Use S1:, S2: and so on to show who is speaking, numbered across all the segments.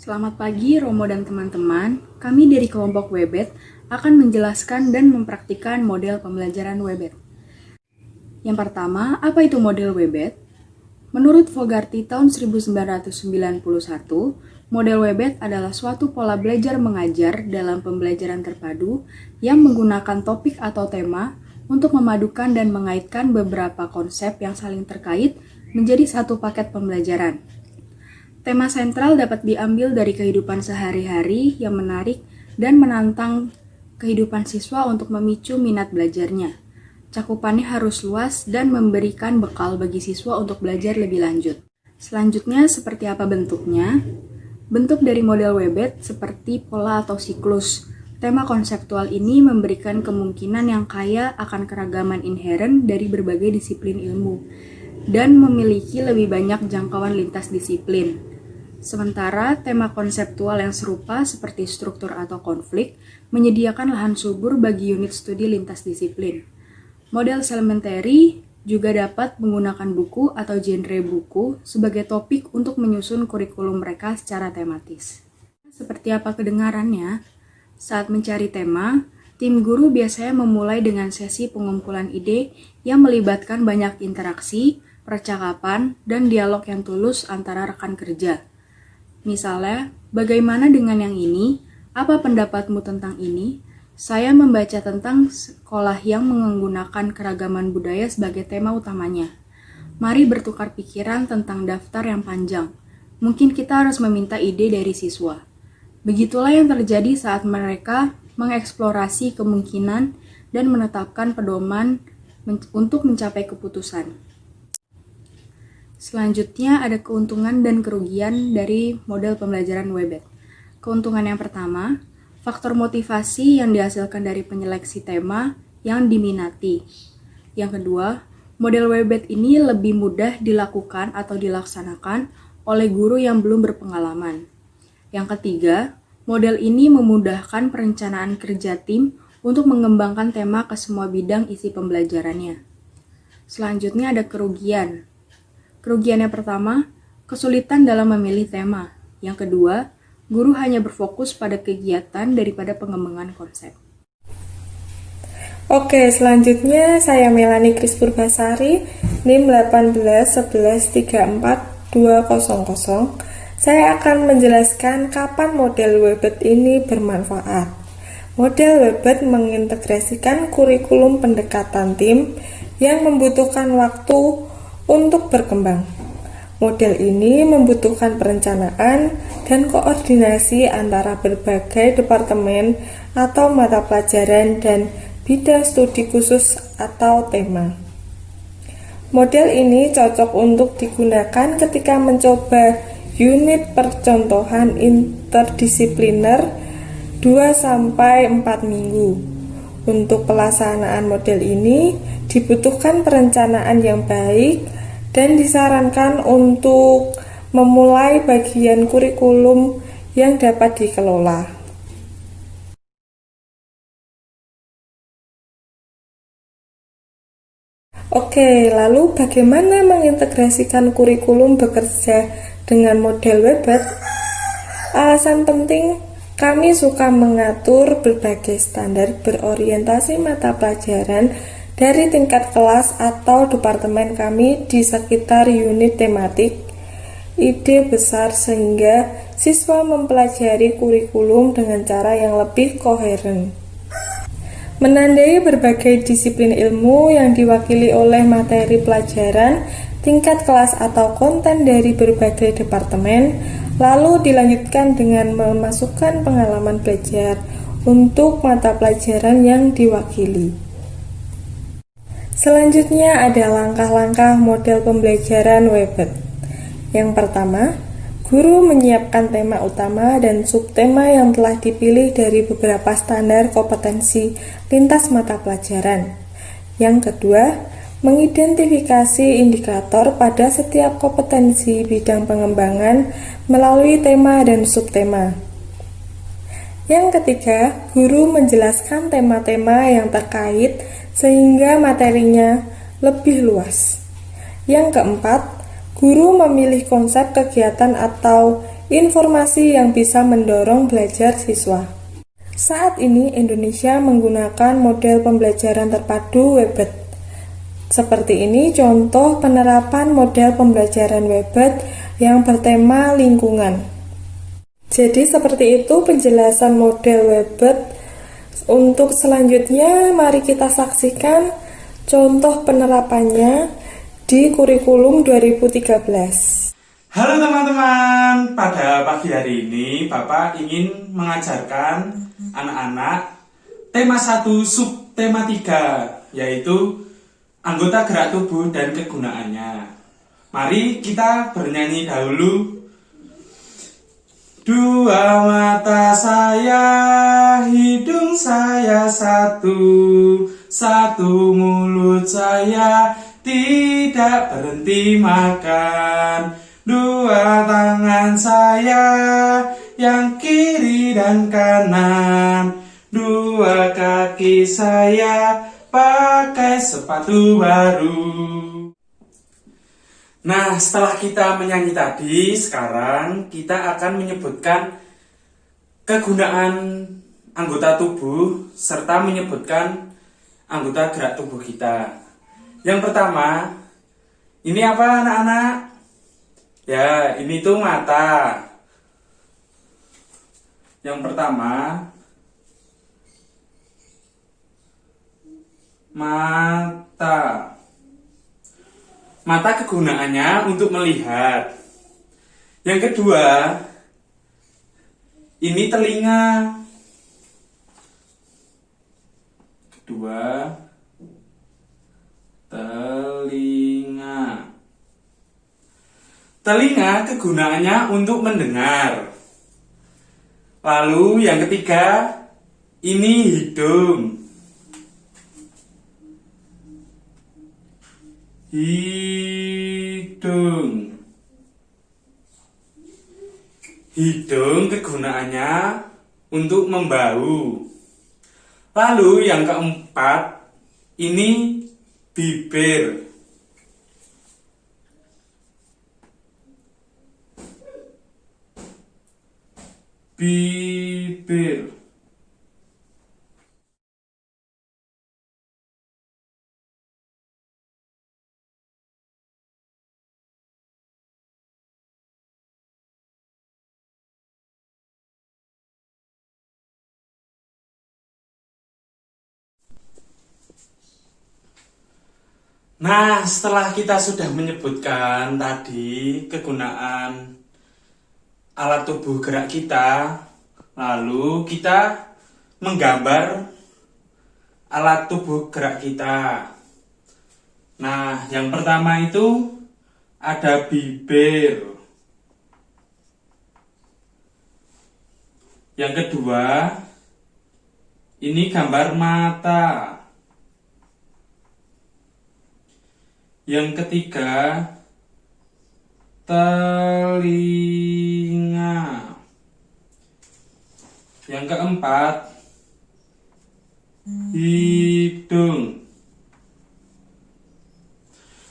S1: Selamat pagi Romo dan teman-teman. Kami dari kelompok Webet akan menjelaskan dan mempraktikkan model pembelajaran Webet. Yang pertama, apa itu model Webet? Menurut Fogarty tahun 1991, model Webet adalah suatu pola belajar mengajar dalam pembelajaran terpadu yang menggunakan topik atau tema untuk memadukan dan mengaitkan beberapa konsep yang saling terkait menjadi satu paket pembelajaran. Tema sentral dapat diambil dari kehidupan sehari-hari yang menarik dan menantang kehidupan siswa untuk memicu minat belajarnya. Cakupannya harus luas dan memberikan bekal bagi siswa untuk belajar lebih lanjut. Selanjutnya, seperti apa bentuknya? Bentuk dari model Webet seperti pola atau siklus. Tema konseptual ini memberikan kemungkinan yang kaya akan keragaman inheren dari berbagai disiplin ilmu dan memiliki lebih banyak jangkauan lintas disiplin. Sementara tema konseptual yang serupa seperti struktur atau konflik menyediakan lahan subur bagi unit studi lintas disiplin. Model Elementary juga dapat menggunakan buku atau genre buku sebagai topik untuk menyusun kurikulum mereka secara tematis. Seperti apa kedengarannya? Saat mencari tema, tim guru biasanya memulai dengan sesi pengumpulan ide yang melibatkan banyak interaksi, percakapan, dan dialog yang tulus antara rekan kerja. Misalnya, bagaimana dengan yang ini? Apa pendapatmu tentang ini? Saya membaca tentang sekolah yang menggunakan keragaman budaya sebagai tema utamanya. Mari bertukar pikiran tentang daftar yang panjang. Mungkin kita harus meminta ide dari siswa. Begitulah yang terjadi saat mereka mengeksplorasi kemungkinan dan menetapkan pedoman untuk mencapai keputusan. Selanjutnya ada keuntungan dan kerugian dari model pembelajaran Webet. Keuntungan yang pertama, faktor motivasi yang dihasilkan dari penyeleksi tema yang diminati. Yang kedua, model Webet ini lebih mudah dilakukan atau dilaksanakan oleh guru yang belum berpengalaman. Yang ketiga, model ini memudahkan perencanaan kerja tim untuk mengembangkan tema ke semua bidang isi pembelajarannya. Selanjutnya ada kerugian. Kerugian yang pertama, kesulitan dalam memilih tema. Yang kedua, guru hanya berfokus pada kegiatan daripada pengembangan konsep.
S2: Oke, selanjutnya saya Melani Kris Purbasari, NIM 181134200. Saya akan menjelaskan kapan model Webet ini bermanfaat. Model Webet mengintegrasikan kurikulum pendekatan tim yang membutuhkan waktu untuk berkembang. Model ini membutuhkan perencanaan dan koordinasi antara berbagai departemen atau mata pelajaran dan bidang studi khusus atau tema. Model ini cocok untuk digunakan ketika mencoba unit percontohan interdisipliner 2-4 minggu. Untuk pelaksanaan model ini dibutuhkan perencanaan yang baik dan disarankan untuk memulai bagian kurikulum yang dapat dikelola. Oke, lalu bagaimana mengintegrasikan kurikulum bekerja dengan model Webet? Alasan penting, kami suka mengatur berbagai standar berorientasi mata pelajaran dari tingkat kelas atau departemen kami di sekitar unit tematik ide besar sehingga siswa mempelajari kurikulum dengan cara yang lebih koheren. Menandai berbagai disiplin ilmu yang diwakili oleh materi pelajaran, tingkat kelas atau konten dari berbagai departemen, lalu dilanjutkan dengan memasukkan pengalaman belajar untuk mata pelajaran yang diwakili. Selanjutnya ada langkah-langkah model pembelajaran Webet. Yang pertama, guru menyiapkan tema utama dan subtema yang telah dipilih dari beberapa standar kompetensi lintas mata pelajaran. Yang kedua, mengidentifikasi indikator pada setiap kompetensi bidang pengembangan melalui tema dan subtema. Yang ketiga, guru menjelaskan tema-tema yang terkait sehingga materinya lebih luas. Yang keempat, guru memilih konsep kegiatan atau informasi yang bisa mendorong belajar siswa. Saat ini Indonesia menggunakan model pembelajaran terpadu Webet. Seperti ini contoh penerapan model pembelajaran Webet yang bertema lingkungan. Jadi seperti itu penjelasan model Webet. Untuk selanjutnya mari kita saksikan contoh penerapannya di kurikulum 2013.
S3: Halo teman-teman, pada pagi hari ini Bapak ingin mengajarkan anak-anak tema 1 subtema 3, yaitu anggota gerak tubuh dan kegunaannya. Mari kita bernyanyi dahulu. Dua mata saya, hidung saya satu, satu mulut saya tidak berhenti makan. Dua tangan saya yang kiri dan kanan, dua kaki saya pakai sepatu baru. Nah, setelah kita menyanyi tadi, sekarang kita akan menyebutkan kegunaan anggota tubuh serta menyebutkan anggota gerak tubuh kita. Yang pertama, ini apa anak-anak? Ya, ini tuh mata. Yang pertama, mata. Mata kegunaannya untuk melihat. Yang kedua, ini telinga. Kedua, telinga. Telinga kegunaannya untuk mendengar. Lalu yang ketiga, ini hidung. Hidung. Hidung kegunaannya untuk membau. Lalu yang keempat, ini bibir. Bibir. Nah, setelah kita sudah menyebutkan tadi kegunaan alat tubuh gerak kita, lalu kita menggambar alat tubuh gerak kita. Nah, yang pertama itu ada bibir. Yang kedua, ini gambar mata. Yang ketiga, telinga. Yang keempat, hidung.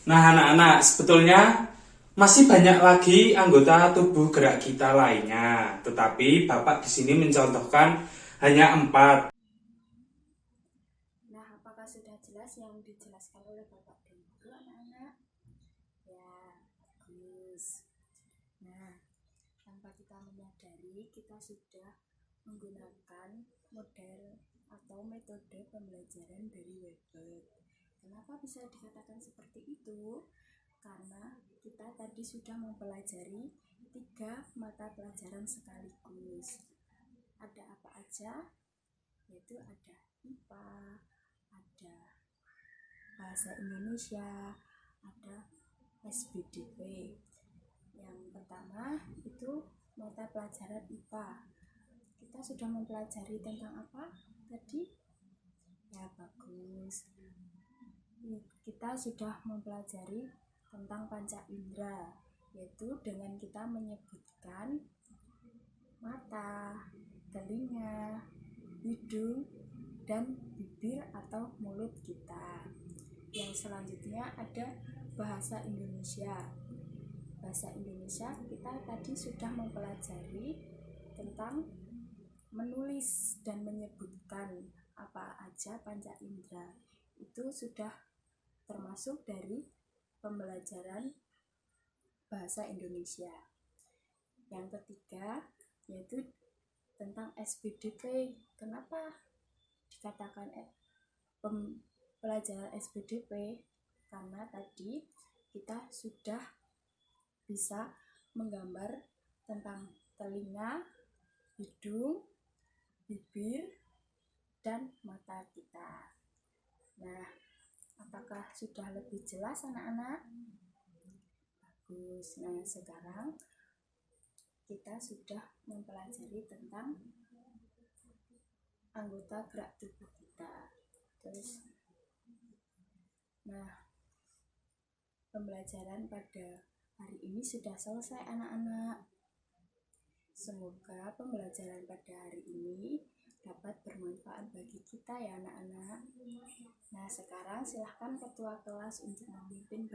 S3: Nah, anak-anak, sebetulnya masih banyak lagi anggota tubuh gerak kita lainnya, tetapi Bapak di sini mencontohkan hanya 4.
S1: Nah, apakah sudah jelas yang dijelaskan oleh Bapak dan Ibu anak-anak? Ya, bagus. Nah, tanpa kita menyadari, kita sudah menggunakan model atau metode pembelajaran dari Webet. Kenapa bisa dikatakan seperti itu? Karena kita tadi sudah mempelajari 3 mata pelajaran sekaligus. Ada apa aja? Yaitu ada IPA, ada Bahasa Indonesia, ada SBDP. Yang pertama itu mata pelajaran IPA. Kita sudah mempelajari tentang apa tadi? Ya, bagus. Kita sudah mempelajari tentang panca indera, yaitu dengan kita menyebutkan mata, telinga, hidung, dan bibir atau mulut kita. Yang selanjutnya ada bahasa Indonesia. Bahasa Indonesia
S4: kita tadi sudah mempelajari tentang menulis dan menyebutkan apa aja panca indera. Itu sudah termasuk dari pembelajaran bahasa Indonesia. Yang ketiga yaitu tentang SPDP. Kenapa dikatakan pelajaran SPDP? Karena tadi kita sudah bisa menggambar tentang telinga, hidung, bibir, dan mata kita. Nah, apakah sudah lebih jelas anak-anak? Bagus. Nah, sekarang kita sudah mempelajari tentang anggota gerak tubuh kita. Nah, pembelajaran pada hari ini sudah selesai anak-anak. Semoga pembelajaran pada hari ini dapat bermanfaat bagi kita ya anak-anak. Nah, sekarang silahkan ketua kelas untuk memimpin